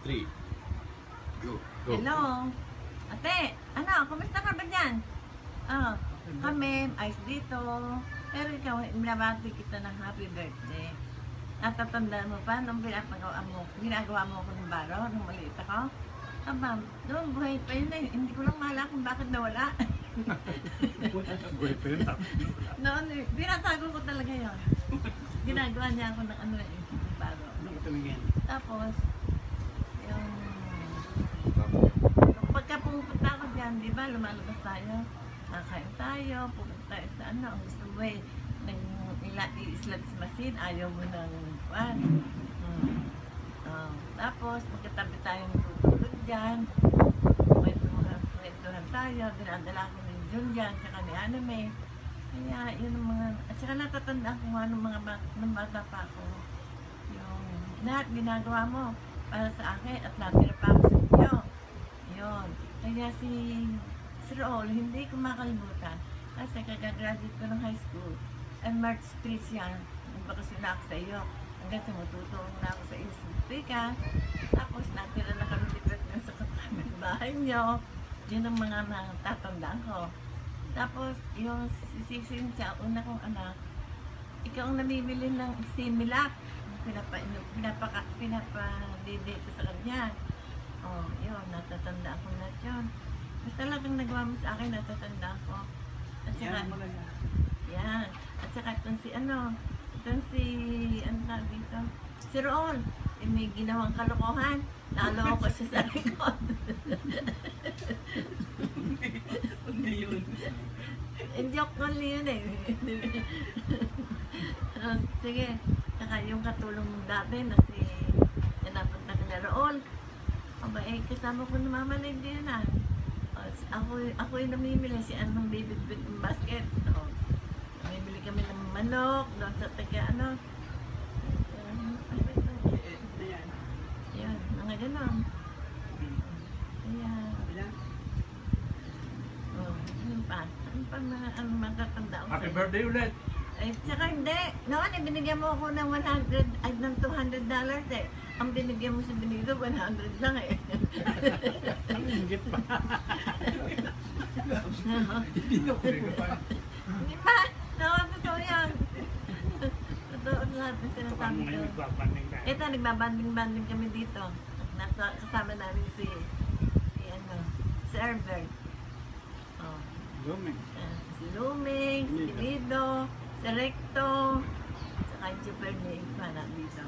3. Go. Go. Hello. Ate, ano, kumusta ka ba dyan? Kami, ayos dito. Pero ikaw, minabati kita ng happy birthday. Natatandaan mo pa nung ginagawa mo ako ng baro nung maliit ako? Aba, noong buhay pa yun eh. Hindi ko lang mahala kung bakit nawala. Buhay pa yun. Noon eh, binatago ko talaga yun. Ginagawa niya ako ng ano eh, ng baro. Tapos, yung pagka pumunta ako dyan, di ba, lumalabas tayo, kakain tayo, pupunta tayo sa ano, ang gusto mo eh, i-slots machine, ayaw mo ng kuwan. Tapos, pagkatabi tayong tutulog dyan, kwentuhan tayo, dinadala ko ni Julian, tsaka ni Anime. Kaya, yun ang mga, at saka natatandaan ko nga nung bata pa ako. Yung lahat ginagawa mo para sa akin at natira pa ako sa inyo. Yun. Kaya si Raul, hindi ko makalimutan. Kasi kagagraduate ko ng high school. And March 3 siya. Nagbakasyon na ako sa iyo. Hanggang sa matutulong na ako sa Istika. Tapos natira na kami dito sa katamang bahay niyo. Yun ang mga natatandaan ko. Tapos yung si Cynthia, una kong anak, ikaw ang namimili ng Similac. Pinapa-dede ko sa kanya. Oh, yun, natatandaan ko na yun. Basta talagang nagawa mo sa akin, natatandaan ko. At saka, yan. At saka itong si ano tawag dito? Si Raul, eh, may ginawang kalokohan. Nalo ko siya sa likod. Joke only yun eh. Sige. Saka yung katulong mo dati na si napunta ka na Raul. Aba eh, kasama ko na mamalay din ah. Ako yung namimili si anong bibit-bit ng basket. Namimili kami ng manok, doon sa taga ano. Yan, mga ganon. Ayan. Ano pa? Ano pa matatanda ko Happy birthday ulit! Ay, tsaka hindi. Noon, binigyan mo ako ng ng $200 eh. Ang binigyan mo sa Benito, 100 lang eh. Ang inggit pa. Hindi na ko pa. Hindi pa. Totoo yan. Totoo lahat na sinasabi ko. Ito, nagbabanding-banding kami dito. Kasama namin si Herbert. Luming. Si Luming, si Lido, si Recto, saka yung super name pa na dito.